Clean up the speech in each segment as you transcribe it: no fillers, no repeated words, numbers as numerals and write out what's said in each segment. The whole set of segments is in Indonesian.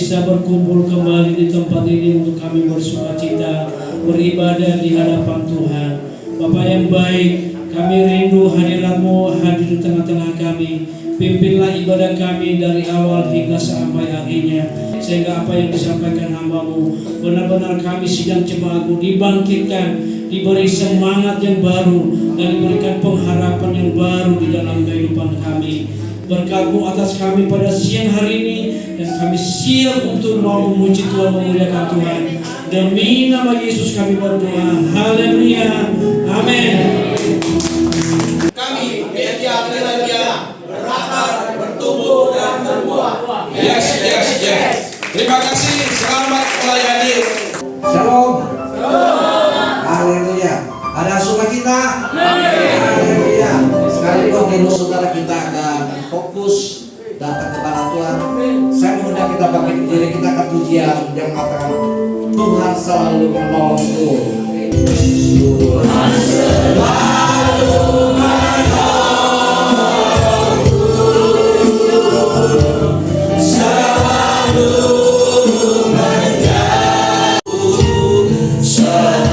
bisa berkumpul kembali di tempat ini untuk kami bersukacita, beribadah di hadapan Tuhan. Bapa yang baik, kami rindu hadirat-Mu hadir di tengah-tengah kami. Pimpinlah ibadah kami dari awal hingga sampai akhirnya, sehingga apa yang disampaikan hamba-Mu benar-benar kami sidang jemaat-Mu dibangkitkan, diberi semangat yang baru, dan diberikan pengharapan yang baru di dalam kehidupan kami. Berkat-Mu atas kami pada siang hari ini, dan kami siap untuk mau memuji Tuhan, memuliakan Tuhan. Demi nama Yesus kami berdoa. Haleluya. Amin. Kami media berakar, bertumbuh dan berbuah. Yes. Terima kasih, selamat melayani. Shalom. Haleluya. Ada sukacita. Haleluya. Sekalipun hidup saudara kita akan fokus datang kepada Tuhan. Saya mengundang kita bangkit diri kita ke pujian yang mengatakan Tuhan selalu menolongku. Tuhan selalu menolongku. Selalu menjauh selai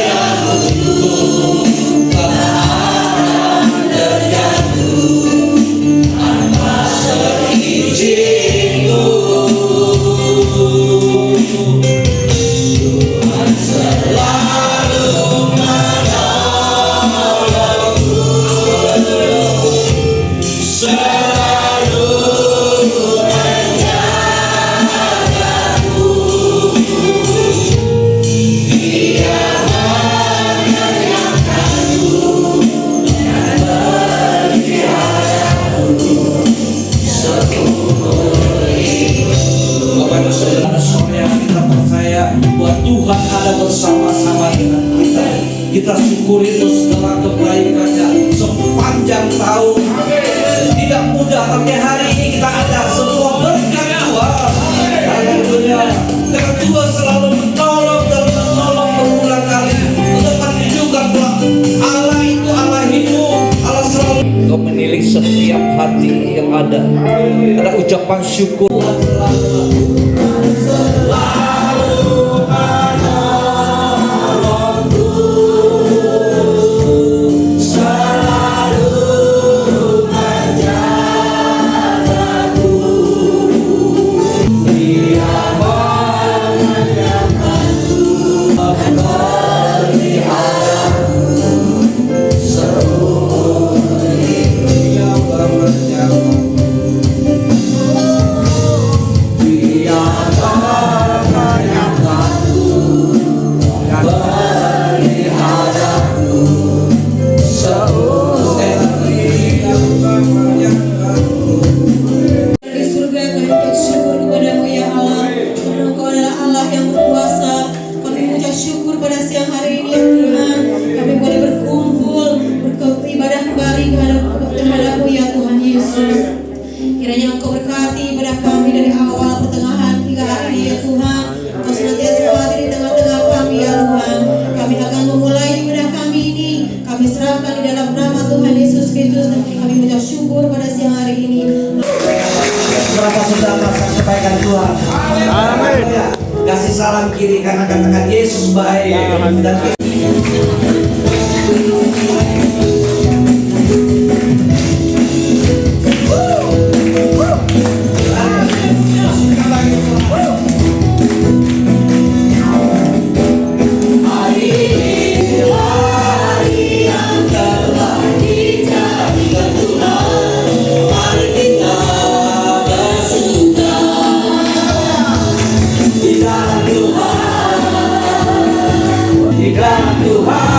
aku tak terjatuh tanpa seizinku. Tuhan selalu menolongku, selalu menjagaku. Dia menyertaku dan berpihakku seumur hidup. Bapak Ibu Saudara yang kita percaya bahwa Tuhan ada bersama-sama dengan kita. Kita syukuri terus segala kebaikannya sepanjang tahun. Tidak mudah, tapi hari ini kita ada semua berkat Tuhan. Haleluya. Karena Tuhan selalu menolong dan menolong berulang kali untuk menunjukkan bahwa Allah itu Allah hidup, Allah selalu menilik setiap hati yang ada. Ada ucapan syukur. Kiranya Engkau berkati ibadah kami dari awal, pertengahan hingga akhir ya Tuhan. Engkau senantiasa hadir di tengah-tengah kami ya Tuhan. Kami akan memulai ibadah kami ini. Kami serahkan di dalam nama Tuhan Yesus Kristus, dan kami mengucap syukur pada siang hari ini. Berapa sudah merasakan kebaikan Tuhan? Amin. Kasih salam kiri karena katakan Yesus baik. Dan Tuhan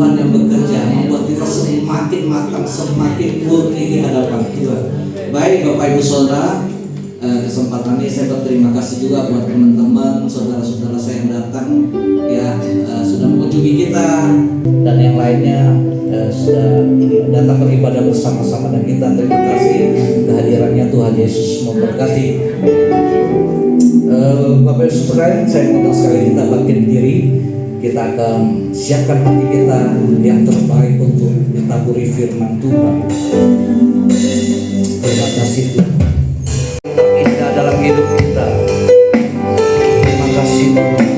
Tuhan yang bekerja membuat kita semakin matang, semakin murni di hadapan Tuhan. Baik Bapak Ibu Saudara, kesempatan ini saya berterima kasih juga buat teman-teman, saudara-saudara saya yang datang ya, sudah mengunjungi kita dan yang lainnya sudah datang beribadah bersama-sama dengan kita. Terima kasih kehadirannya, Tuhan Yesus memberkati. Bapak Ibu sekalian, saya mohon sekali kita bangkit diri. Kita akan siapkan hati kita yang terbaik untuk ditaburi firman Tuhan. Terima kasih Tuhan. Indah dalam hidup kita. Terima kasih Tuhan.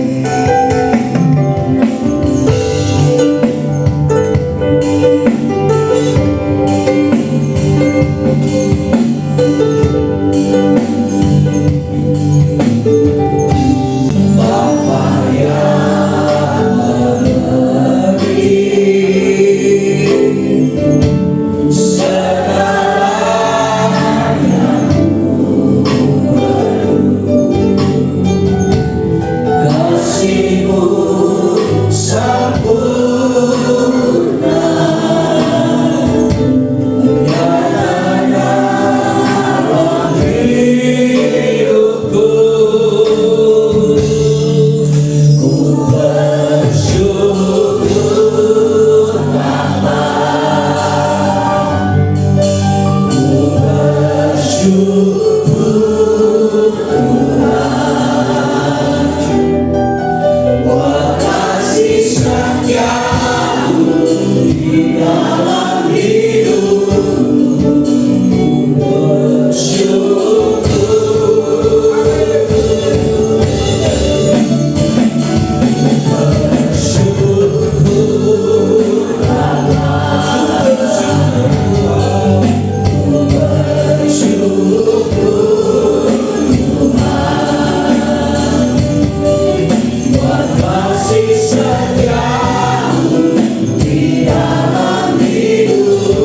Kasih setiamu di dalam hidup.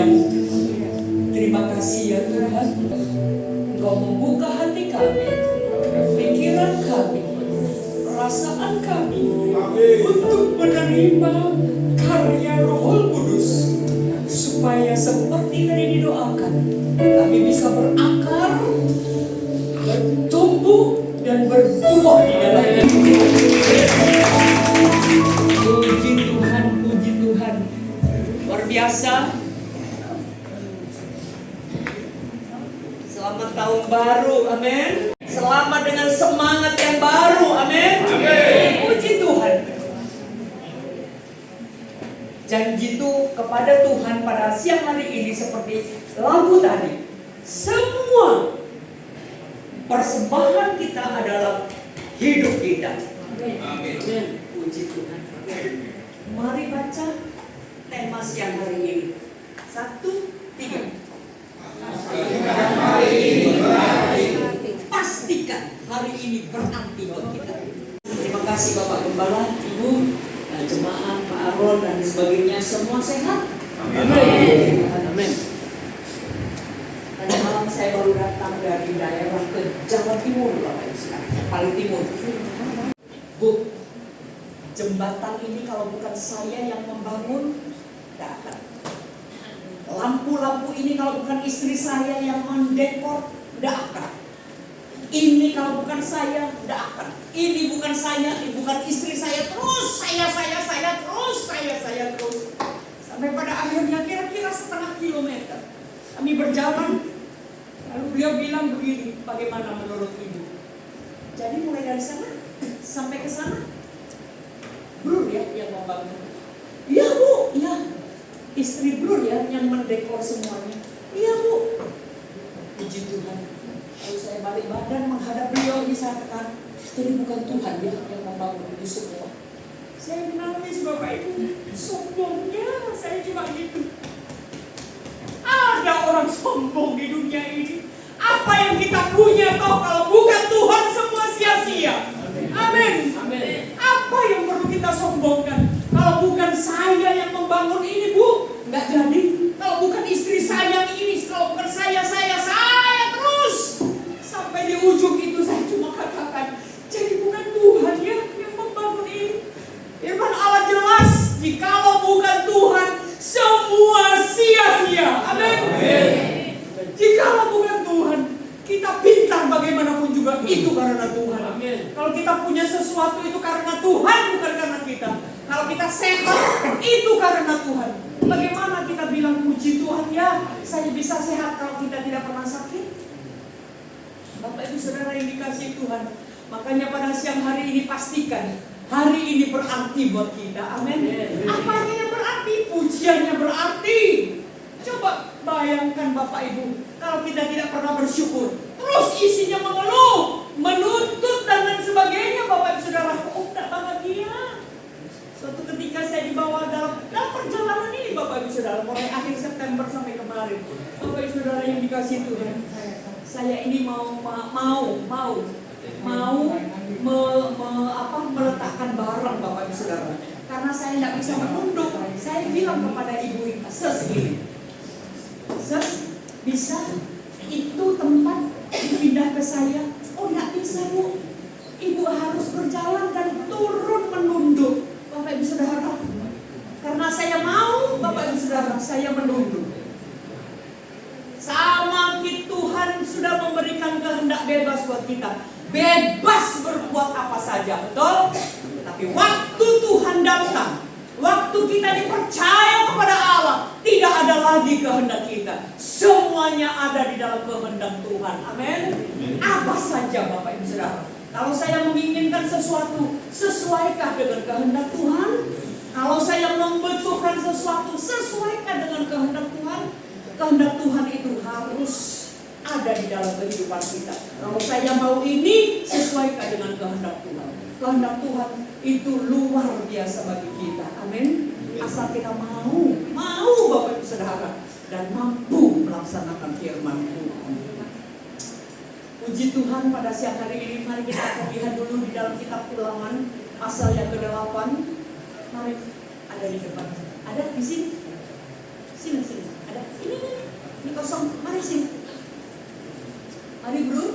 karya-Mu. Terima kasih ya Tuhan, Engkau membuka hati kami, pikiran kami, perasaan kami untuk menerima karya Roh Kudus, supaya seperti tadi didoakan, kami bisa berakar, bertumbuh, dan berbuah di dalamnya. Puji Tuhan, puji Tuhan. Luar biasa. Selamat tahun baru, amin. Selamat dengan semangat yang baru, amin. Puji Tuhan. Janji itu kepada Tuhan pada siang hari ini seperti lagu tadi. Semua persembahan kita adalah hidup kita. Amin. Puji Tuhan. Mari baca tema siang hari ini. 1, 3. Pastikan hari ini berarti buat kita. Terima kasih Bapak Gembala, Ibu, jemaat, Pak Aron dan sebagainya, semua sehat. Amin. Tadi malam saya baru datang dari daerah ke Jawa Timur, Bapak Ibu, paling timur. Bu, jembatan ini kalau bukan saya yang membangun, tidak akan. Lampu-lampu ini kalau bukan istri saya yang mendekor, tidak akan. Ini kalau bukan saya, tidak akan. Ini bukan saya, ini bukan istri saya, terus saya terus. Sampai pada akhirnya kira-kira setengah kilometer kami berjalan, lalu dia bilang begini, bagaimana menurut ibu? Jadi mulai dari sana sampai ke sana, Bro ya yang membangun. Iya Bu, iya. Istri Bro ya yang mendekor semuanya. Iya Bu. Puji Tuhan. Lalu saya balik badan menghadap beliau, bisa katakan, jadi bukan Tuhan ya yang membangun itu semua. Saya menangis Bapak Ibu, sombongnya saya cuma gitu. Ada orang sombong di dunia ini. Apa yang kita punya toh kalau bukan Tuhan semua sia-sia. Amin. Apa yang perlu kita sombongkan? Kalau bukan saya yang membangun ini Bu, nggak jadi. Kalau bukan istri saya ini, kalau bukan saya terus. Sampai di ujung itu saya cuma katakan, jadi bukan Tuhan ya yang membangun ini. Firman Allah jelas, jikalau bukan Tuhan, semua sia-sia. Amin. Jikalau bukan Tuhan, kita pintar bagaimanapun juga itu karena Tuhan. Kalau kita punya sesuatu itu karena Tuhan, bukan karena kita. Kalau kita sehat, itu karena Tuhan. Bagaimana kita bilang puji Tuhan ya, saya bisa sehat kalau kita tidak pernah sakit? Bapak Ibu Saudara yang dikasihi Tuhan, makanya pada siang hari ini pastikan hari ini berarti buat kita. Amin. Apanya yang berarti? Pujiannya berarti. Coba bayangkan Bapak Ibu, kalau kita tidak pernah bersyukur, terus isinya mengeluh, menuntut dan lain sebagainya, Bapak Ibu Saudara, tidak bahagia. Suatu ketika saya dibawa dalam perjalanan ini, Bapak Ibu Saudara, mulai akhir September sampai kemarin, Bapak Ibu Saudara yang dikasihi Tuhan, saya ini mau meletakkan barang Bapak Ibu Saudara, karena saya tidak bisa menunduk. Saya bilang kepada ibu Ses ini, Ses, bisa itu tempat dipindah ke saya? Oh nggak bisa Bu, ibu harus berjalan dan turun menunduk. Bapak Ibu Saudara, karena saya mau, Bapak Ibu Saudara, saya menunduk. Sama Tuhan sudah memberikan kehendak bebas buat kita, bebas berbuat apa saja, betul? Tapi waktu Tuhan datang, waktu kita dipercaya kepada Allah, tidak ada lagi kehendak kita, semuanya ada di dalam kehendak Tuhan. Amin. Apa saja Bapak Ibu Saudara, kalau saya menginginkan sesuatu, sesuaikan dengan kehendak Tuhan. Kalau saya membutuhkan sesuatu, sesuaikan dengan kehendak Tuhan. Kehendak Tuhan itu harus ada di dalam kehidupan kita. Kalau saya mau ini, sesuaikan dengan kehendak Tuhan. Kehendak Tuhan itu luar biasa bagi kita. Amin. Asal kita mau Bapak Ibu Saudara, dan mampu melaksanakan firman Tuhan. Puji Tuhan, pada siang hari ini mari kita akan lihat dulu di dalam kitab Ulangan pasal yang ke-8. Mari, ada di depan. Ada di sini. Sini. Ada. Mari sini. Mari bro.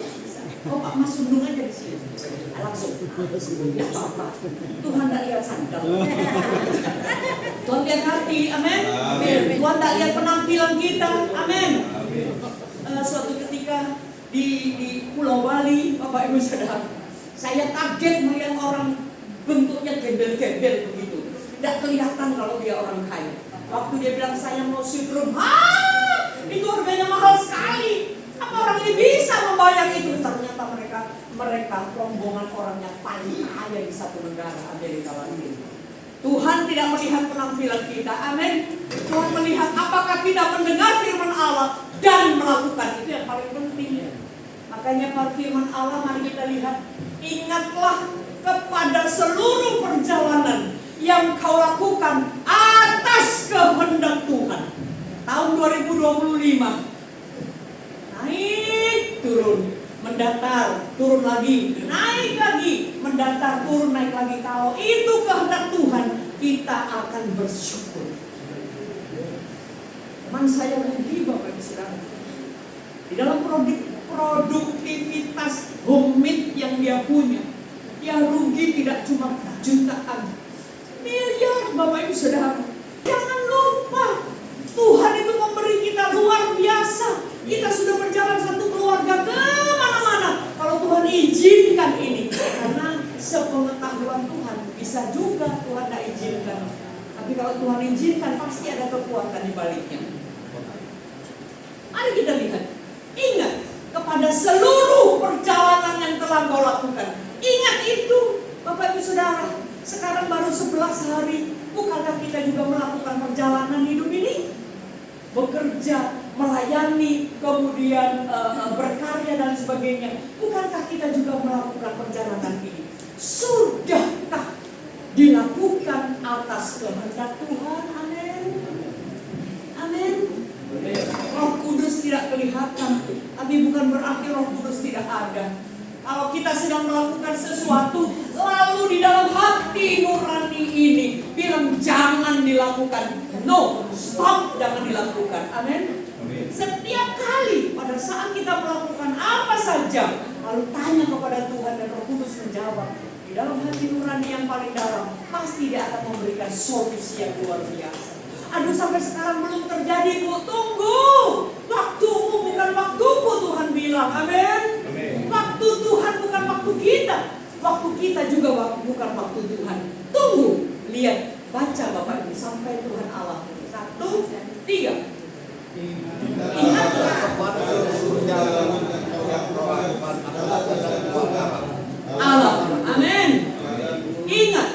Oh Pak Mas undung aja di sini. Langsung. Ya apa-apa. Tuhan tak lihat sandal. Tuhan lihat hati. Amin. Tuhan tak lihat penampilan kita. Amin. Suatu ketika di Pulau Bali, Bapak Ibu Saudara, saya kaget melihat orang bentuknya gembel-gembel begitu. Tidak kelihatan kalau dia orang kaya. Waktu dia bilang saya mau syukurum, itu harganya mahal sekali. Apa orang ini bisa membayar itu? Ternyata mereka rombongan orang yang paling kaya di satu negara, Amerika Latin. Tuhan tidak melihat penampilan kita, amin. Tuhan melihat apakah kita mendengar firman Allah dan melakukan, itu yang paling penting. Makanya firman Allah mari kita lihat, ingatlah kepada seluruh perjalanan yang kau lakukan atas kehendak Tuhan. Tahun 2025 naik turun, mendatar, turun lagi, naik lagi, mendatar, turun, naik lagi. Kalau itu kehendak Tuhan, kita akan bersyukur. Teman saya rugi Bapak Ibu Saudara. Di dalam produktivitas homemade yang dia punya, dia rugi tidak cuma jutaan, miliar Bapak Ibu Saudara. Jangan lupa, Tuhan itu memberi kita luar biasa. Kita sudah berjalan satu keluarga ke mana-mana. Kalau Tuhan izinkan ini, karena sepengetahuan Tuhan, bisa juga Tuhan tidak izinkan. Tapi kalau Tuhan izinkan, pasti ada kekuatan di baliknya. Mari kita lihat. Ingat kepada seluruh perjalanan yang telah kau lakukan. Ingat itu, Bapak Ibu Saudara. Sekarang baru 11 hari. Bukankah kita juga melakukan perjalanan hidup ini? Bekerja, melayani, kemudian berkarya dan sebagainya. Bukankah kita juga melakukan perjalanan ini? Sudahkah dilakukan atas kehendak Tuhan? Amin. Amin. Roh Kudus tidak kelihatan, tapi bukan berarti Roh Kudus tidak ada. Kalau kita sedang melakukan sesuatu, lalu di dalam hati nurani ini bilang jangan dilakukan. No, stop, jangan dilakukan. Amin. Setiap kali pada saat kita melakukan apa saja, lalu tanya kepada Tuhan dan Roh Kudus menjawab, di dalam hati nurani yang paling dalam, pasti dia akan memberikan solusi yang luar biasa. Aduh, sampai sekarang belum terjadi, Bu. Tunggu. Waktumu bukan waktuku, Tuhan bilang. Amin. Waktu Tuhan bukan waktu kita. Waktu kita juga bukan waktu Tuhan. Tunggu. Lihat. Baca Bapak Ibu sampai Tuhan Allah. 1, 3. Ingatlah Allah. Amin. Ingat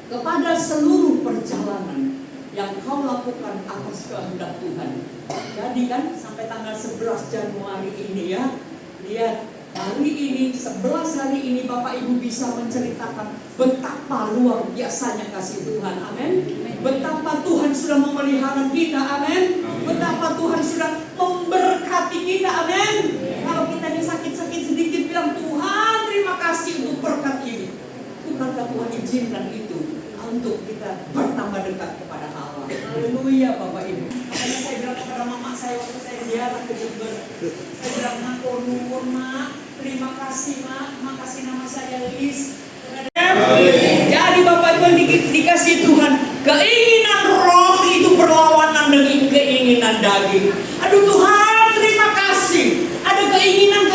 kepada seluruh perjalanan yang kau lakukan atas kehendak Tuhan. Jadi kan sampai tanggal 11 Januari ini ya, lihat hari ini 11 hari ini Bapak Ibu bisa menceritakan betapa luar biasanya kasih Tuhan. Amin. Betapa Tuhan sudah memelihara kita. Amin. Betapa Tuhan sudah memberkati kita. Amin. Kalau kita ini sakit-sakit sedikit bilang Tuhan terima kasih untuk berkat ini. Bukankah Tuhan izinkan itu untuk kita bertambah dekat kepada Allah. Haleluya Bapak Ibu. Makanya saya bilang kepada mama saya waktu saya ziarah ke Jember, saya bilang mak, nuwun mak, terima kasih mak, makasih nama saya Lis. Jadi Bapak Ibu dikasih Tuhan, keinginan roh itu berlawanan dengan keinginan daging. Aduh Tuhan terima kasih, ada keinginan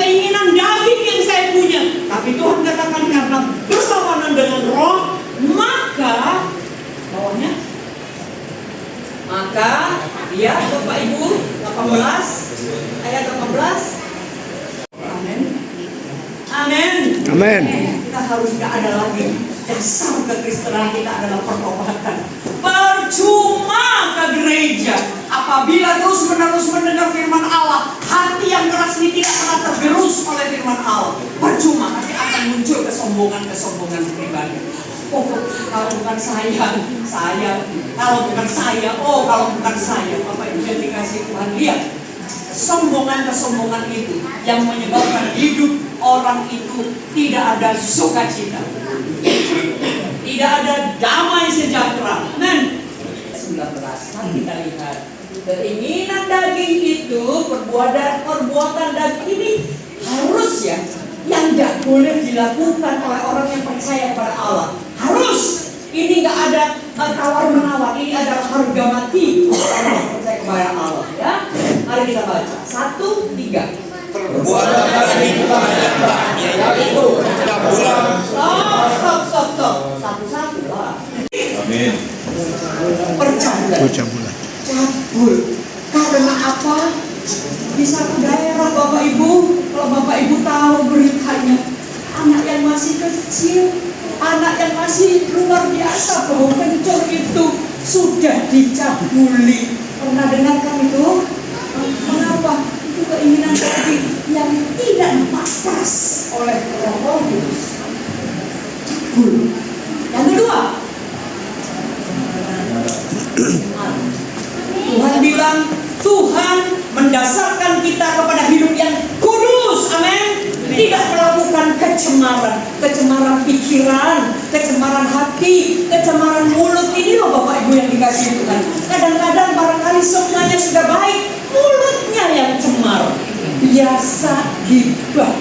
daging yang saya punya, tapi Tuhan katakan karena berlawanan dengan roh, maka bawahnya, maka ya Bapak Ibu 18 ayat 18. Amin. Amin. Amin. Kita harus tidak ada lagi dasar kekristenan kita adalah pertobatan. Percuma ke gereja apabila terus menerus mendengar firman Allah, hati yang keras ini tidak pernah tergerus oleh firman Allah. Percuma, nanti akan muncul kesombongan pribadi. Oh, kalau bukan saya. Kalau bukan saya, kalau bukan saya. Bapak Ibu yang dikasih Tuhan, lihat kesombongan itu yang menyebabkan hidup orang itu tidak ada sukacita, tidak ada damai sejahtera. 19, mari kita lihat Keinginan daging itu, perbuatan daging ini harus ya, yang tidak boleh dilakukan oleh orang yang percaya pada Allah. Harus. Ini nggak ada tawar menawar. Ini adalah harga mati orang yang percaya kepada Allah. Ya, mari kita baca 1, 3. Perbuatan daging telah nyata, yaitu campuran. Stop. Satu-satu lah. Amin. Percampuran. Cabul. Karena apa? Di satu daerah Bapak Ibu, kalau Bapak Ibu tahu beritanya, anak yang masih kecil, anak yang masih luar biasa, bau kencur itu sudah dicabuli. Pernah dengarkan itu? Mengapa? Itu keinginan daging yang tidak pas oleh Roh Kudus. Cabul. Yang kedua, Tuhan bilang, Tuhan mendasarkan kita kepada hidup yang kudus, amin. Tidak melakukan kecemaran pikiran, kecemaran hati, kecemaran mulut. Ini loh Bapak Ibu yang dikasih Tuhan. Kadang-kadang barangkali semuanya sudah baik, mulutnya yang cemar. Biasa gibah.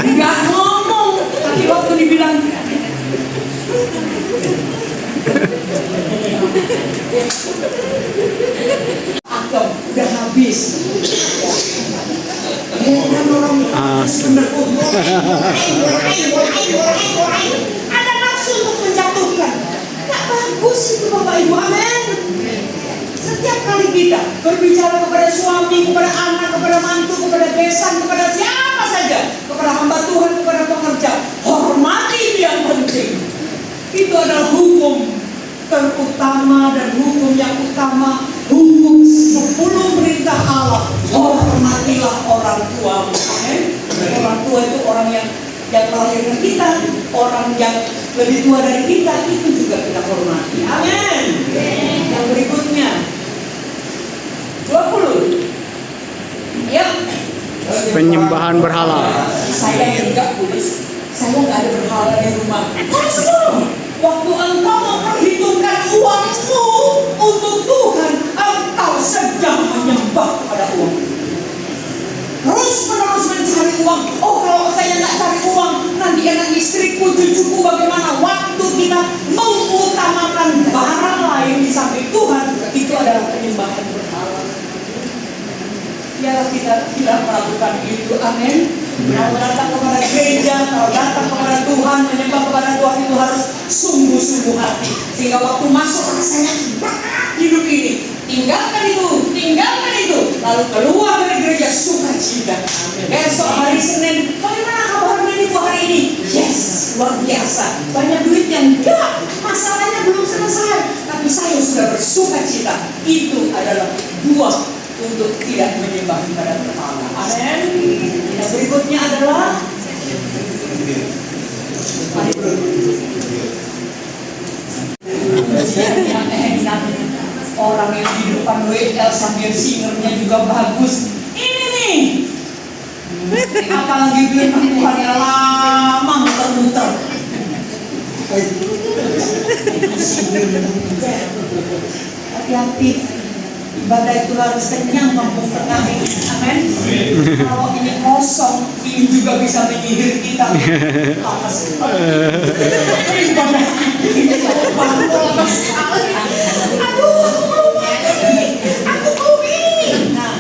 Nggak ngomong, tapi waktu dibilang Atom udah habis. Kan orang benar ada nafsu untuk menjatuhkan. Tak bagus itu Bapak Ibu, amin. Setiap kali kita berbicara kepada suami, kepada anak, kepada mantu, kepada besan, kepada siapa saja, kepada hamba Tuhan, kepada pekerja, hormati yang penting. Itu adalah hukum terutama dan hukum yang utama, hukum 10 perintah Allah. Hormatilah orang tua. Amin. Orang tua itu orang yang melahirkan kita, orang yang lebih tua dari kita, itu juga kita hormati. Amin. Yang berikutnya 20. Ya. Penyembahan berhala. Saya enggak tulis. Saya nggak ada berhala di rumah. Kosong. Waktu engkau memperhitungkan uangmu untuk Tuhan, engkau sedang menyembah kepada uang. Terus-menerus mencari uang. Oh, kalau saya nggak cari uang, nanti anak istriku, cucuku bagaimana? Waktu kita mengutamakan barang lain di samping Tuhan, itu adalah penyembahan berhala. Biarlah kita tidak melakukan itu, amin. Kalau datang kepada gereja, kalau datang kepada Tuhan, menyembah kepada Tuhan itu harus sungguh-sungguh hati. Sehingga waktu masuk rasanya berat hidup ini. Tinggalkan itu. Lalu keluar dari gereja sukacita. Besok hari Senin, bagaimana kabarnya ibu hari ini? Yes, luar biasa. Banyak duitnya enggak, masalahnya belum selesai. Tapi saya sudah bersukacita. Itu adalah buah untuk tidak menyembah kepada berhala. Amin. Yang berikutnya adalah yang enak. Orang yang di depan WL sambil singernya juga bagus. Ini nih. Apalagi firman Tuhan yang lama muter-muter. Hati-hati. Ibadah itu harus kenyang mampu tengah ini, amin. Kalau ini kosong, ini juga bisa menyihir kita. Lama sekali. Ibadah ini lama sekali. Aduh, aku mau ini. Nah,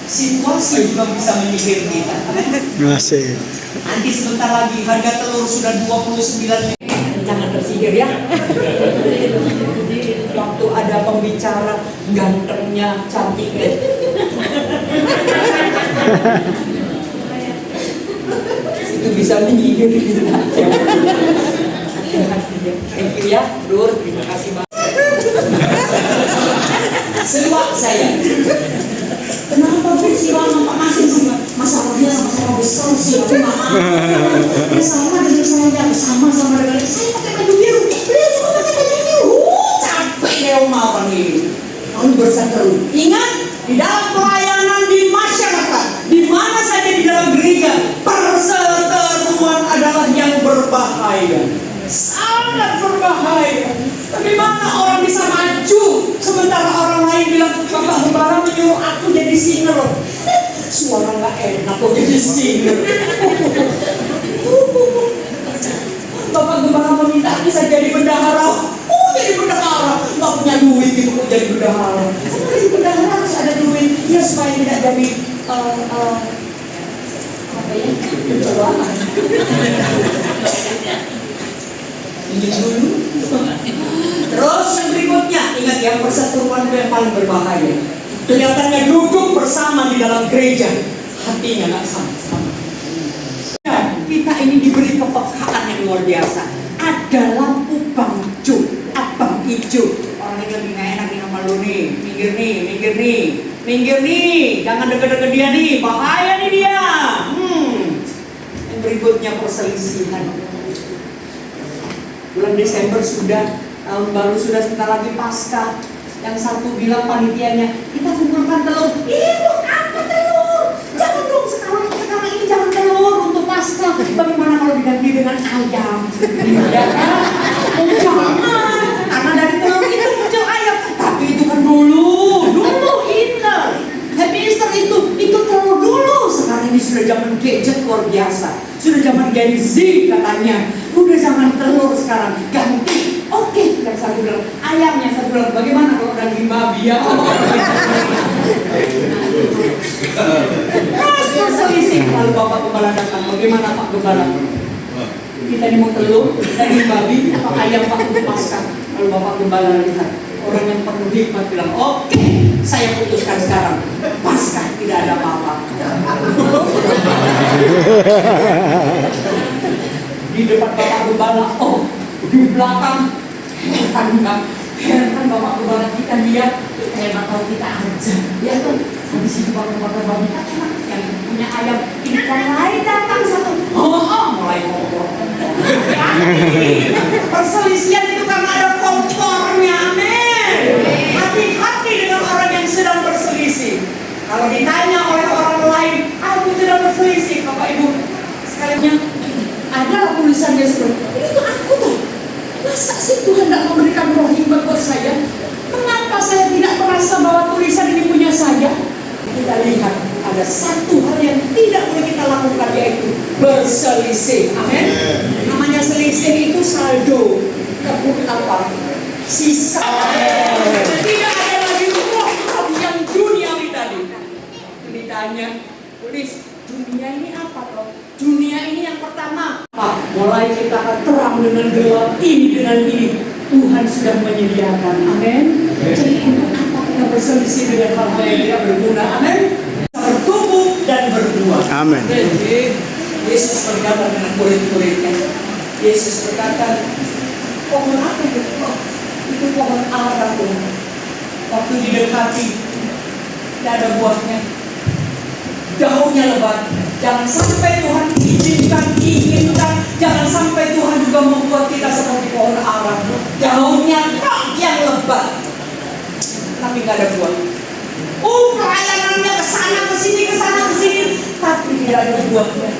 situasi juga bisa menyihir kita, amin. Masih. Nanti sebentar lagi harga telur sudah 29. Jangan tersihir ya. Waktu ada pembicara gantengnya, cantiknya, itu bisa menyihir kita. Thank you ya, Dur. Terima kasih banyak. Seruak saya. Kenapa sih Pak masih sih? Masalahnya sama-sama besar sih, tapi maaf. Sama dengan saya, sama dengan saya pakai baju biru. Beliau juga pakai baju biru. Capek deh orang ini. Lalu berseteru. Ingat, di dalam pelayanan di masyarakat, di mana saja di dalam gereja, perseteruan adalah yang berbahaya. Sangat berbahaya. berbahaya. Bagaimana orang bisa maju sementara orang lain bilang Bapak Gembala menyuruh aku jadi singer. Suara nggak enak kok jadi singer. Bapak Gembala meminta bisa jadi bendahara. Jadi bendahara, nggak punya duit gitu kok jadi bendahara. Jadi bendahara harus ada duit, ya supaya tidak jadi apa ya, pencobaan. Ini dulu. Terus yang berikutnya, ingat ya, perseteruan itu yang paling berbahaya. Kelihatannya duduk bersama di dalam gereja, hatinya nggak sama-sama. Kita ini diberi kepekaan yang luar biasa. Ada lampu abang hijau. Orang ini lagi nggak enak nih sama lu nih. Minggir nih. Jangan deket-deket dia nih. Bahaya nih dia. Yang berikutnya perselisihan. Bulan Desember sudah, tahun baru sudah, sebentar lagi Paskah. Yang satu bilang panitianya, kita kumpulkan telur. Buat apa telur? Jangan dong sekarang ini jangan telur untuk Paskah. Bagaimana kalau diganti dengan ayam? Ya kan? Jangan, karena dari telur itu muncul ayam. Tapi itu kan dulu Easter. Happy Easter itu telur dulu. Sekarang ini sudah zaman gadget luar biasa. Sudah zaman Gen Z katanya. Udah zaman telur sekarang, ganti. Oke, yang satu bilang ayam, yang satu bilang bagaimana kalau daging babi ya? Terus berselisih. Lalu Bapak Gembala datang, bagaimana Pak Gembala? Kita ini mau telur, daging babi, apa ayam Pak untuk Paskah? Lalu Bapak Gembala lihat, orang yang penuh hikmat bilang, oke, saya putuskan sekarang, Paskah tidak ada apa-apa. Di depan Bapak Gembala, di belakang, heran Bapak Gembala kita lihat, enak kalau kita aja, ya kan? Habis itu Bapak Gembala kita enak, yang punya ayam, ikan lain datang satu, mulai ngobrol. Perselisihan itu karena ada kompornya, amin. Hati-hati dengan orang yang sedang berselisih. Kalau ditanya oleh orang lain, aku sedang berselisih, Bapak Ibu, sekalinya ada tulisannya seperti itu aku tuh. Masa sih Tuhan tidak memberikan roh hikmat buat saya? Mengapa saya tidak merasa bahwa tulisan ini punya saya? Kita lihat ada satu hal yang tidak boleh kita lakukan, yaitu berselisih. Amin. Namanya selisih itu saldo, kebut apa? Sisa. Tidak ada lagi roh yang duniawi tadi. Ditanya, tulis dunia ini apa toh? Dunia ini yang pertama. Mulai kita akan terang dengan gelap, ini dengan ini. Tuhan sudah menyediakan. Amin. Jadi untuk apa kita berselisih dengan hal-hal yang tidak berguna? Amin. Bertumbuh dan berbuah. Amin. Yesus berkata dengan murid-muridnya. Yesus berkata, pohon apa itu? Itu pohon ara tuh. Waktu didekati, tidak ada buahnya. Daunnya lebat. Jangan sampai Tuhan inginkan. Jangan sampai Tuhan juga membuat kita seperti pohon ara. Daunnya yang lebat, tapi nggak ada buah. Pelayanannya kesana kesini, tapi tidak ada buahnya.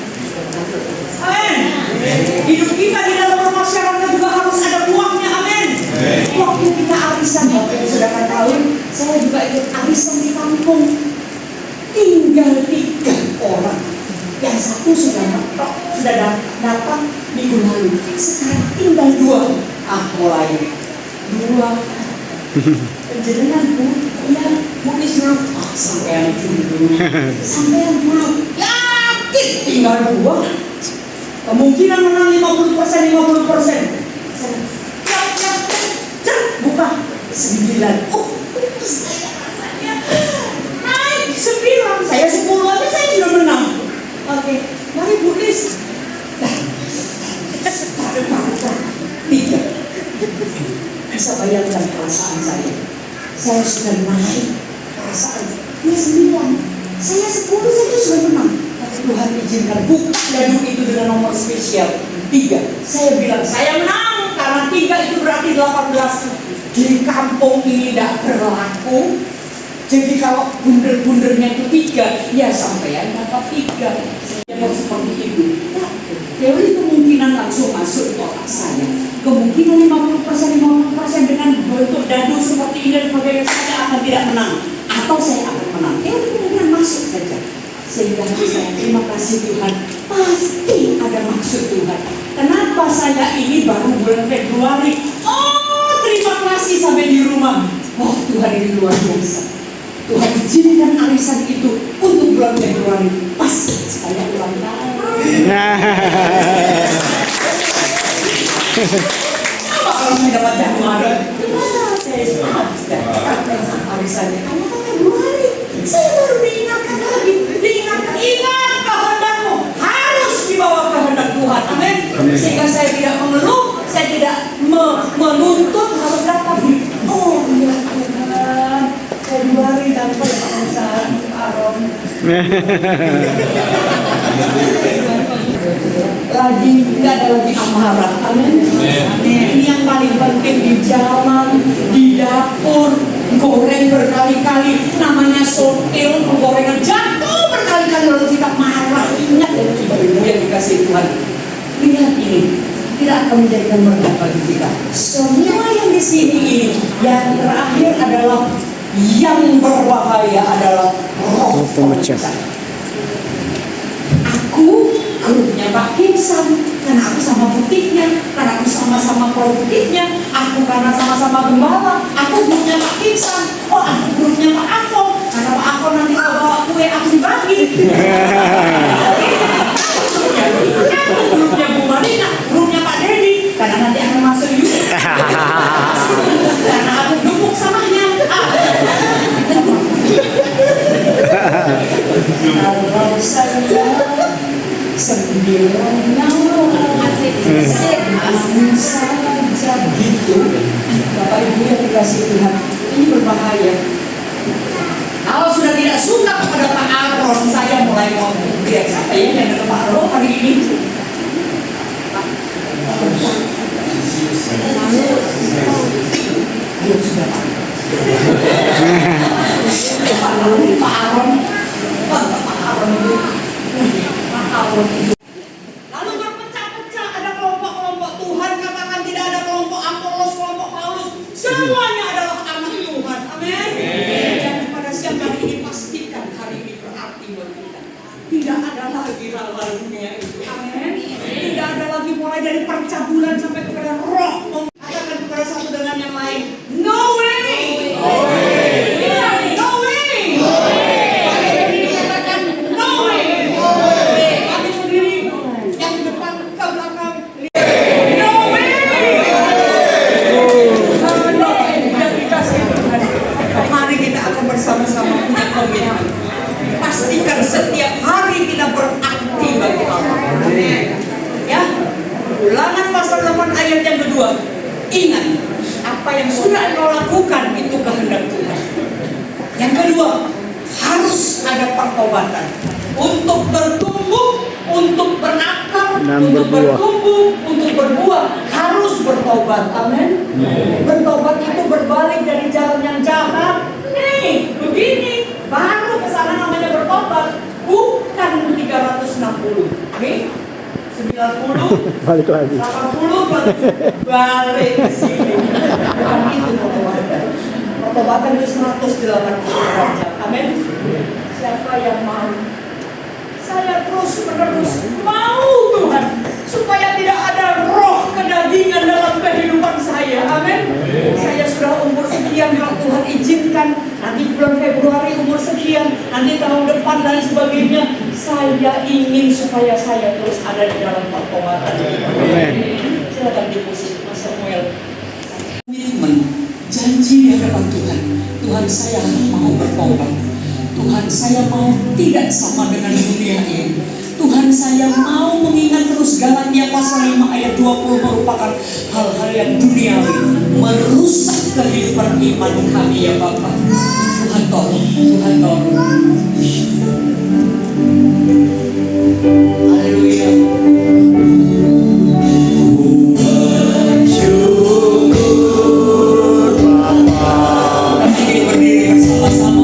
Amin. Hidup kita di dalam masyarakat juga harus ada buahnya. Amin. Waktu kita arisan, Bapak Ibu saudara tahu, saya juga ikut arisan di kampung. Tinggal 3 orang. Yang satu sudah datang minggu lalu. Sekarang tinggal 2. Mulai 2. Penjenenganku, ya mungkin dulu. Sampai yang dulu. Yakin tinggal 2. Kemungkinan menang 50%. Buka 9. Itu saya rasanya naik 9. Saya 10 aja saya sudah menang. Oke, mari Bu Lis. 3. Bisa bayangkan perasaan saya. Saya sudah naik perasaan. Dia 9. Saya 10 saja sudah menang. Tapi Tuhan izinkan buka dadu itu dengan nomor spesial 3. Saya bilang saya menang karena 3 itu berarti 18. Di kampung ini tidak berlaku. Jadi kalau bunder-bundernya itu 3, ya sampean dapat 3. Saya mau seperti itu. Teori kemungkinan langsung masuk di otak saya. Kemungkinan 50% dengan bentuk dadu seperti ini dan sebagainya, saya akan tidak menang atau saya akan menang. Teori kemungkinan masuk saja. Sehingga saya terima kasih Tuhan, pasti ada maksud Tuhan. Kenapa saya ini baru bulan Februari? Oh, terima kasih sampai di rumah. Oh, Tuhan ini luar biasa. Tuhan izinkan arisan itu untuk bulan Februari, pas saya ulang tahun. Apa kalau saya dapat Januari? Saya habis arisannya. Karena Februari, saya baru diingatkan lagi. Ingat kehendakmu harus dibawa kehendak Tuhan. Amin. Sehingga saya tidak mengeluh, saya tidak menuntut harus dapat. Oh ya Tuhan, Februari dapat perusahaan Aaron. Lagi tidak ada lagi amarah. Amin. Ini yang paling penting di jalan, di dapur, goreng berkali-kali, namanya sotil, gorengan jatuh berkali-kali lalu kita marah. Ingat yang dikasih Tuhan. Lihat ini, tidak akan menjadikan berkat bagi kita. Semua yang di sini ini, yang terakhir adalah yang berbahaya adalah roh pemecah. Aku grupnya Pak Kimsan, karena aku sama butiknya, karena aku sama-sama produktifnya, aku karena sama-sama gembala, aku grupnya Pak Kimsan. Oh, aku grupnya Pak Afo, karena Pak Afo nanti kalau bawa kue aku dibagi. Aku grupnya Bu Marina, grupnya Pak Dedi, karena nanti akan masuk juga. Karena aku dukung samanya. Kalau saja 9 nyawa asik saja gitu. Bapak Ibu yang dikasih Tuhan, ini berbahaya. Kalau sudah tidak suka kepada Pak Aaron, saya mulai mau lihat siapa ya yang ada Pak Aaron hari ini. Ayo sudah Pak. Pak Aaron. Lalu berpecah-pecah, ada kelompok-kelompok Tuhan, katakan tidak ada kelompok Apolos, kelompok Paulus, semuanya adalah anak Tuhan. Amin. Dan pada siang hari ini pastikan hari ini berarti buat kita. Tidak ada lagi hal-hal dunia itu. Amin. Tidak ada lagi mulai dari percabulan sampai kepada roh. Katakan kepada satu dengan yang lain, no way. No way. No way. Katakan no way. Kami sendiri yang depan ke belakang. No way. No way. Dan dikasih Tuhan. Mari kita akan bersama-sama punya komitmen. Pastikan setiap hari kita berakti bagi Allah. Ya. Ulangan pasal 8 ayat yang kedua. Ingat, apa yang sudah engkau lakukan itu kehendak Tuhan. Yang kedua, harus ada pertobatan. Untuk bertumbuh, untuk berakar, untuk bertumbuh, untuk berbuah, harus bertobat. Amin. Bertobat itu berbalik dari jalan yang jahat. Nih, begini, baru kesana namanya bertobat. Bukan 360. Oke? 90 Balik lagi. 80 balik ke sini. Bukan itu pertobatan. Pertobatan itu 180 derajat. Amin. Siapa yang mau? Saya terus menerus mau Tuhan supaya tidak ada roh kedagingan dalam kehidupan saya. Amin. Saya sudah umur sekian, kalau Tuhan izinkan nanti bulan Februari umur sekian, nanti tahun depan dan sebagainya. Saya ingin supaya saya terus ada di dalam pertobatan. Amin. Silakan dimusik Mas Samuel. Komitmen, janji di hadapan Tuhan. Tuhan, saya mau bertobat. Tuhan, saya mau tidak sama dengan dunia ini. Tuhan, saya mau mengingat terus Galatia pasal 5 ayat 20 merupakan hal-hal yang duniawi, merusak kehidupan iman kami ya Bapak. Tuhan tolong, Tuhan tolong. Haleluya. Kami ingin berdiri bersama-sama.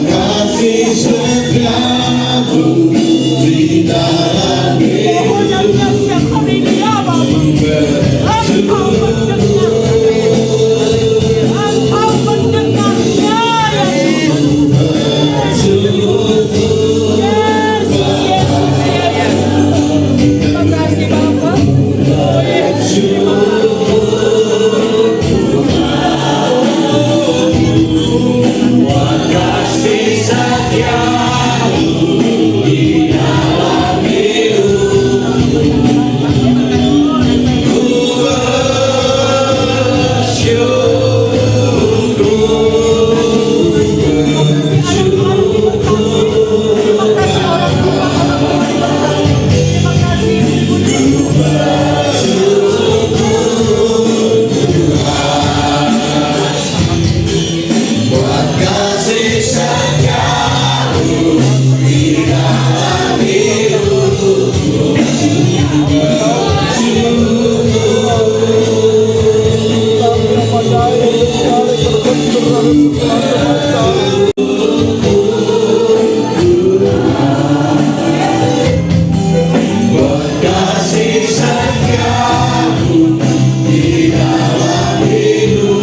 kasih setiamu di dalam Pohonnya siap hari dia Bapa. Engkau mendengarnya ya Tuhan. Terima kasih Bapa. Oh Yesus. kasih setiamu di dalam hidup. Ku buat kasih setiamu di dalam hidup. Buat kasih setiamu di dalam hidup.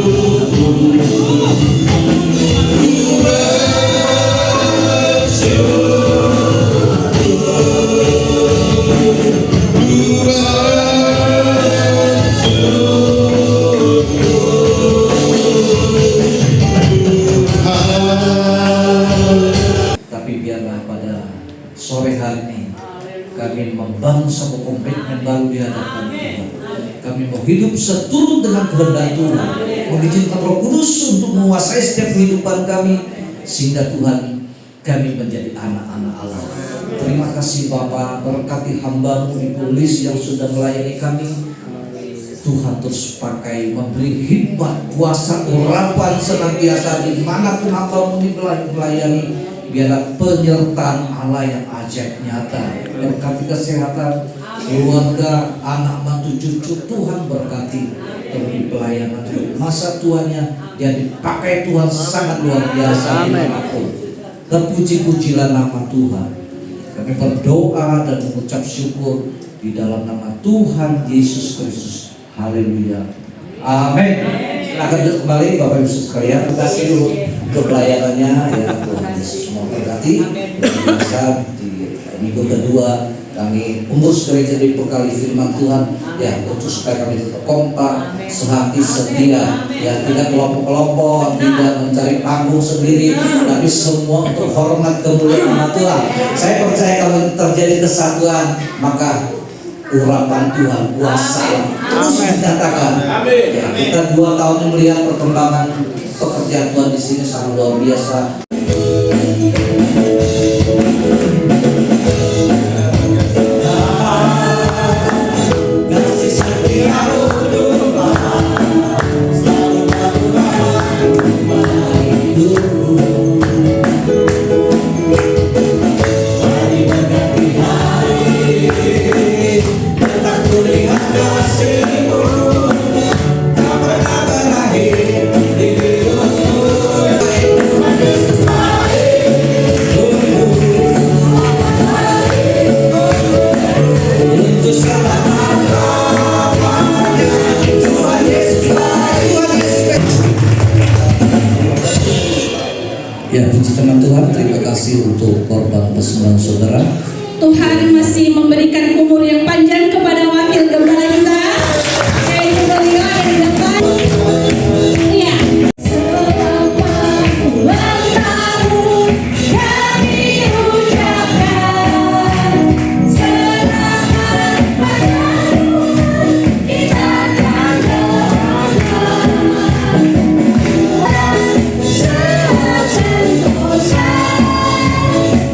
Tapi biarlah pada sore hari ini kami membangun satu komitmen baru di hadapan Tuhan. Kami mau hidup seturut dengan kehendak Tuhan, mengizinkan Roh Kudus untuk menguasai setiap kehidupan kami, sehingga Tuhan kami menjadi anak-anak Allah. Terima kasih Bapa, berkati hamba-Mu di Polis yang sudah melayani kami. Tuhan terus pakai, memberi hikmat, kuasa, urapan senantiasa dimanapun hamba-Mu melayani. Biarlah penyertaan Allah yang ajaib nyata. Berkati kesehatan keluarga, anak, mantu, cucu. Tuhan berkati demi pelayanan masa tuanya yang dipakai Tuhan sangat luar biasa dimanapun. Terpuji-pujilah nama Tuhan. Kami berdoa dan mengucap syukur di dalam nama Tuhan Yesus Kristus. Haleluya. Amin. Silakan duduk kembali Bapak Ibu sekalian. Terima kasih dulu untuk pelayanannya ya, Tuhan Yesus memberkati. Biasa di minggu kedua kami pengurus gereja dibekali firman Tuhan ya, untuk supaya kami tetap kompak, sehati, setia ya, tidak kelompok-kelompok, tidak mencari panggung sendiri, tapi semua untuk hormat kemuliaan nama Tuhan. Saya percaya kalau terjadi kesatuan, maka urapan Tuhan, kuasa terus dinyatakan. Ya, kita 2 tahun ini melihat perkembangan pekerjaan Tuhan di sini sangat luar biasa. Ya, puji nama Tuhan, terima kasih untuk korban persembahan saudara. Tuhan masih memberikan umur yang panjang kepada wakil gembala kita, yaitu beliau dari depan. Iya. Selamat ulang tahun kami ucapkan, selamat padamu kita katakan, sehat sentosa,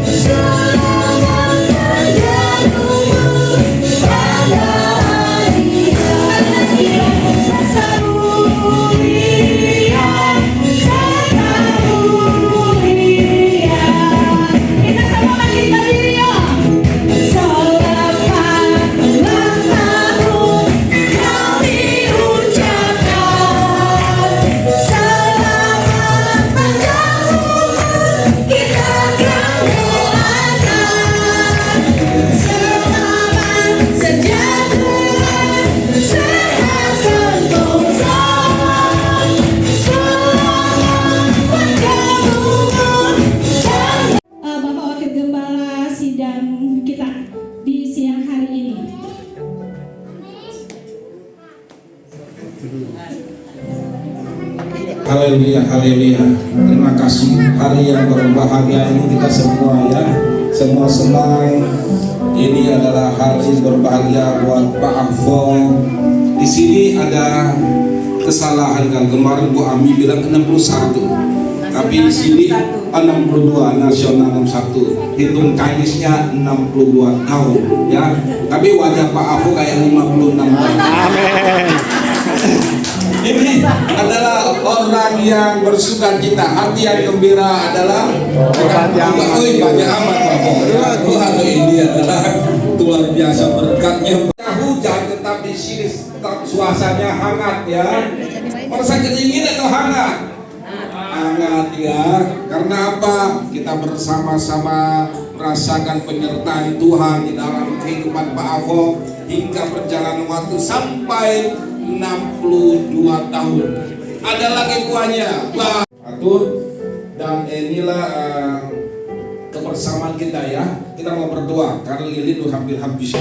selamat padamu pada hari raya. Haleluya, haleluya. Terima kasih hari yang berbahagia ini kita semua ya. Semua senang. Ini adalah hari berbahagia buat Pak Afo. Di sini ada kesalahan kan, kemarin Bu Ami bilang 61. Tapi di sini 62 nasional 61. Hitung teknisnya 62 tahun ya. Tapi wajah Pak Afo kayak 56 tahun. Amin. Ini adalah orang yang bersuka cita, hati yang gembira adalah banyak amat Tuhan. Ini adalah luar biasa berkatnya. Hujan tetap di sini, tetap suasananya hangat ya. Merasa kedinginan atau hangat? Hangat ya. Karena apa? Kita bersama-sama merasakan penyertaan Tuhan di dalam kehidupan Pak Afo hingga perjalanan waktu sampai 62 tahun. Ada lagi tuanya atur. Dan inilah kebersamaan kita ya. Kita mau berdoa karena lilin udah hampir habis.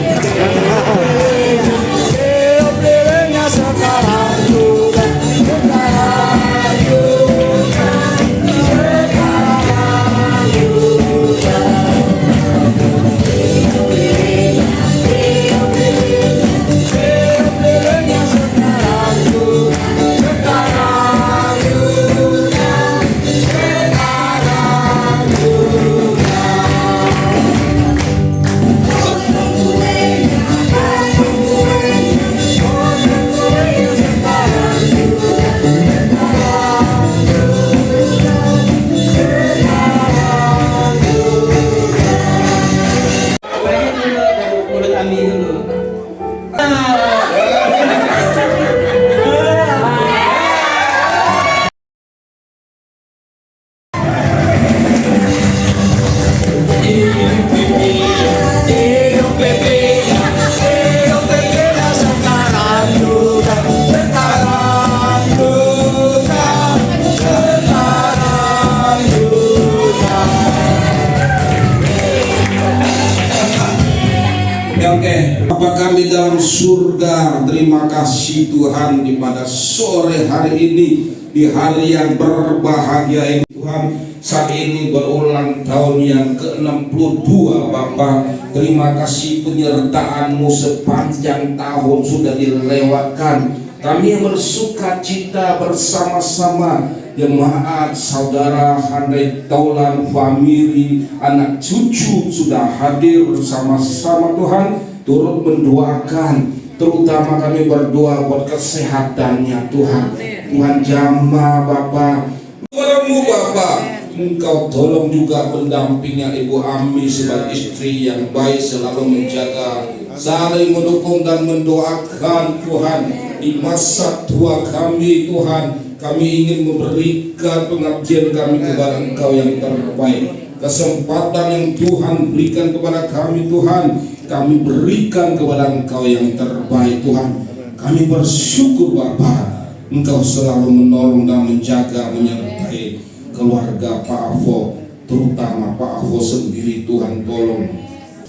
Bapa kami dalam surga, terima kasih Tuhan di pada sore hari ini, di hari yang berbahagia ini Tuhan. Saat ini berulang tahun yang ke-62 Bapa. Terima kasih penyertaan-Mu sepanjang tahun sudah dilewatkan. Kami yang bersuka cita bersama-sama jemaat, saudara, handai taulan, famili, anak cucu sudah hadir bersama-sama Tuhan. Turut mendoakan, terutama kami berdoa buat kesehatannya Tuhan. Tuhan jamah Bapa. Kepadamu Bapa, Engkau tolong juga pendampingnya Ibu Ami sebagai istri yang baik, selalu menjaga, saling mendukung dan mendoakan Tuhan. Di masa tua kami Tuhan, kami ingin memberikan pengabdian kami kepada Engkau yang terbaik. Kesempatan yang Tuhan berikan kepada kami Tuhan, kami berikan kepada Engkau yang terbaik Tuhan. Kami bersyukur Bapa, Engkau selalu menolong dan menjaga, menyertai keluarga Pak Afo, terutama Pak Afo sendiri. Tuhan tolong.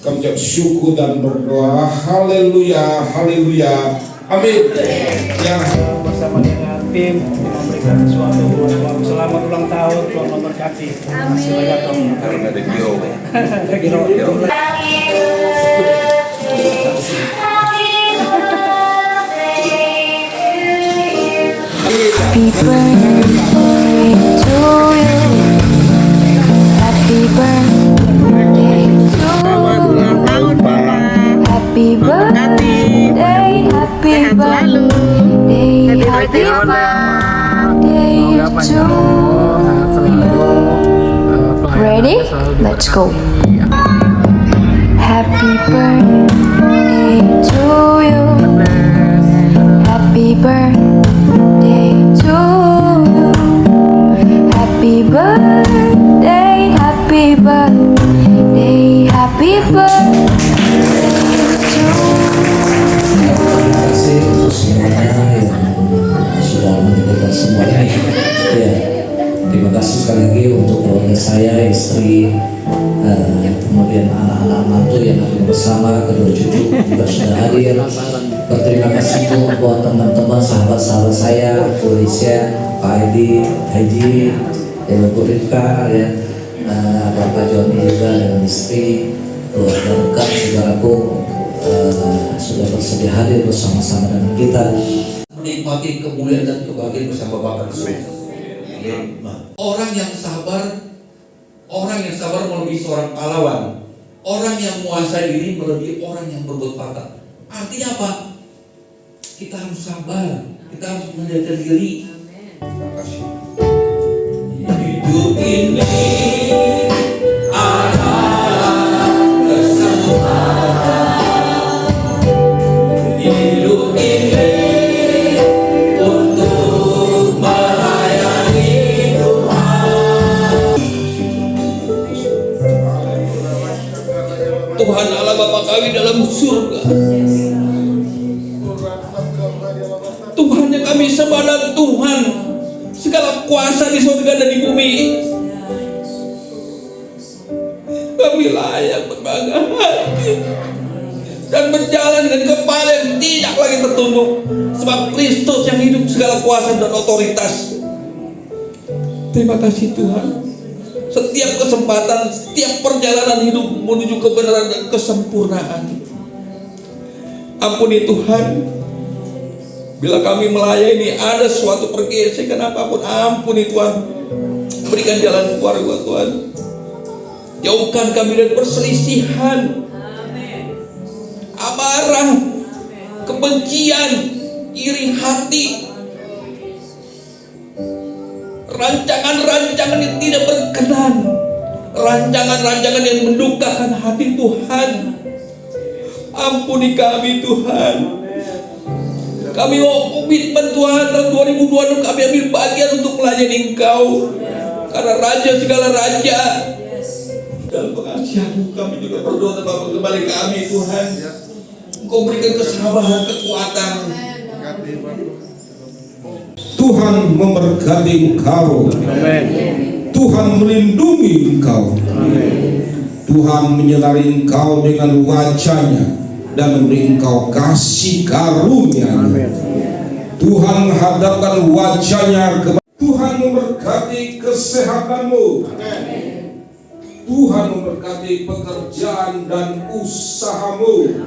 Kami ucap syukur dan berdoa. Haleluya, haleluya, amin. Ya, bersama dengan tim memberikan sesuatu buat selamat ulang tahun, Tuhan memberkati. Amin. Karena ada Giro. Happy birthday to you. Happy birthday to you. Happy birthday, happy birthday, happy birthday to you. Ready? Let's go. Happy birthday to you. Happy birthday to you. Happy birthday, happy birthday, happy birthday to you. Terima kasih untuk semuanya yang sudah mendengarkan semuanya. Ya, terima kasih sekali lagi untuk keluarga saya, istri, kemudian anak-anak mantu yang hadir bersama, kedua cucu juga sudah hadir. Berterima kasih Bu buat teman-teman sahabat-sahabat saya, Bu Risya, Pak Edi, Haji, Bu Rifka, ya, Bapak Joni juga dengan istri, keluarga dekat, saudaraku sudah bersedia hadir bersama-sama dengan kita, menikmati kemuliaan dan kebahagiaan bersama Bapak di surga. Orang yang sabar melebihi seorang pahlawan. Orang yang menguasai diri melebihi orang yang berbuat fatal. Artinya apa? Kita harus sabar, kita harus menjaga diri. Terima kasih. Hidup ini adalah kesempatan. Hidup ini untuk melayani Tuhan. Tuhan Allah Bapa kami dalam surga, Tuhan yang kami sembah, dan Tuhan segala kuasa di surga dan di bumi. Kami layak berbangga hati dan berjalan dengan kepala yang tidak lagi tertunduk, sebab Kristus yang hidup segala kuasa dan otoritas. Terima kasih Tuhan. Setiap kesempatan, setiap perjalanan hidup menuju kebenaran dan kesempurnaan. Ampuni Tuhan, bila kami melayani ada suatu pergesekan apapun, ampuni Tuhan. Berikan jalan keluar buat Tuhan. Jauhkan kami dari perselisihan, amarah, kebencian, iri hati, rancangan-rancangan yang tidak berkenan, rancangan-rancangan yang mendukakan hati Tuhan. Ampuni kami Tuhan. Kami mau komitmen Tuhan, tahun 2020 kami ambil bagian untuk melayani Engkau, karena Raja segala Raja. Dalam pengasihan-Mu kami juga berdoa Bapa, kembali kami Tuhan. Engkau berikan kesabaran, kekuatan. Tuhan memberkati engkau. Amin. Tuhan melindungi engkau. Amin. Tuhan menyertai engkau dengan wajah-Nya dan memberi engkau kasih karunia. Amin. Tuhan menghadapkan wajah-Nya kepada Tuhan, memberkati kesehatanmu. Tuhan memberkati pekerjaan dan usahamu.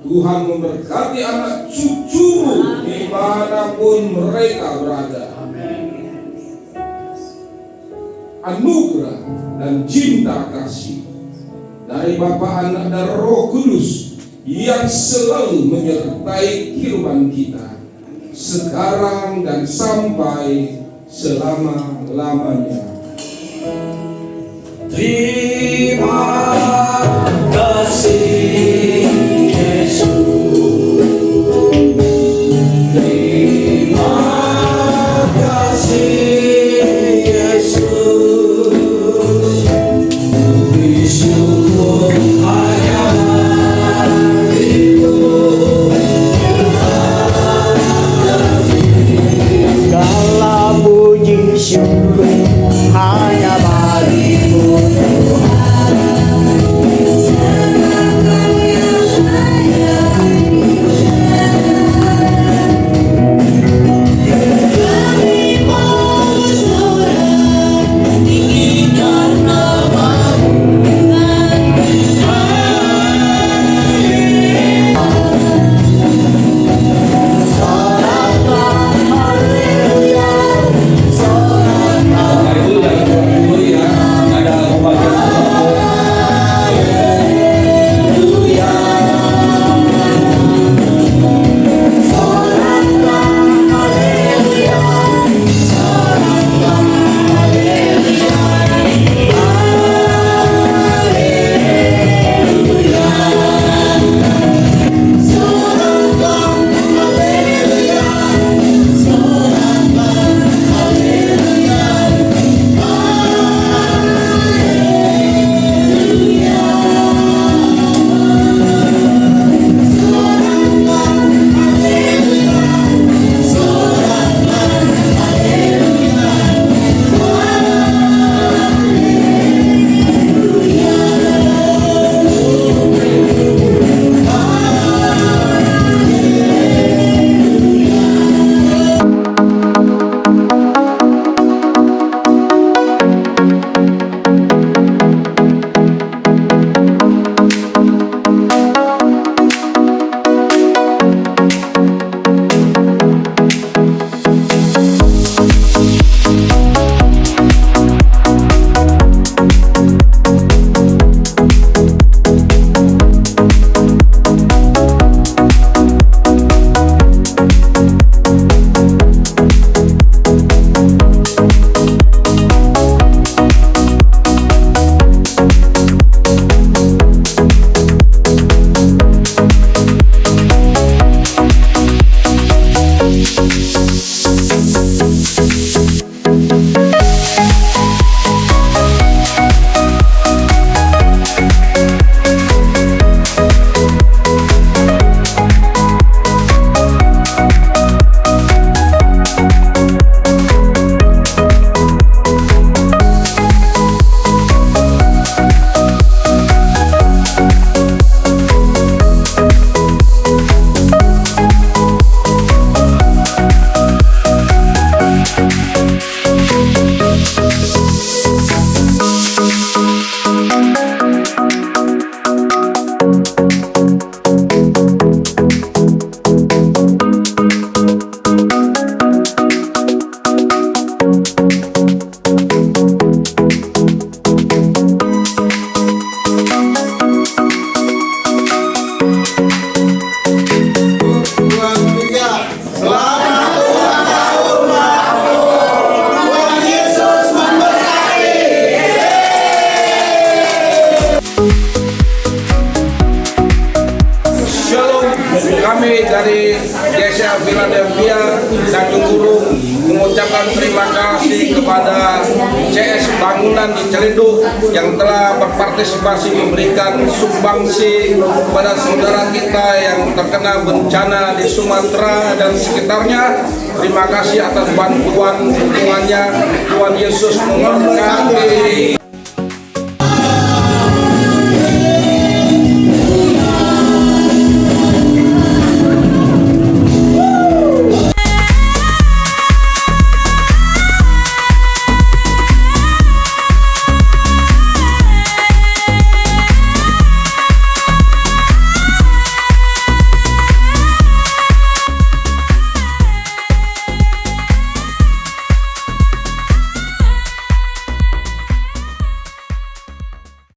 Tuhan memberkati anak cucumu dimanapun mereka berada. Anugerah dan cinta kasih dari Bapa, Anak, dan Roh Kudus yang selalu menyertai kehidupan kita sekarang dan sampai selama-lamanya. Terima kasih Yesus. Terima kasih Yesus. Bersyukur hanya Dirimu. Segala puji syukur hanya bagimu Tuhan. mengucapkan terima kasih kepada CS Bangunan di Ciledug yang telah berpartisipasi memberikan sumbangsi kepada saudara kita yang terkena bencana di Sumatera dan sekitarnya. Terima kasih atas bantuan dukungannya. Tuhan Yesus memberkati.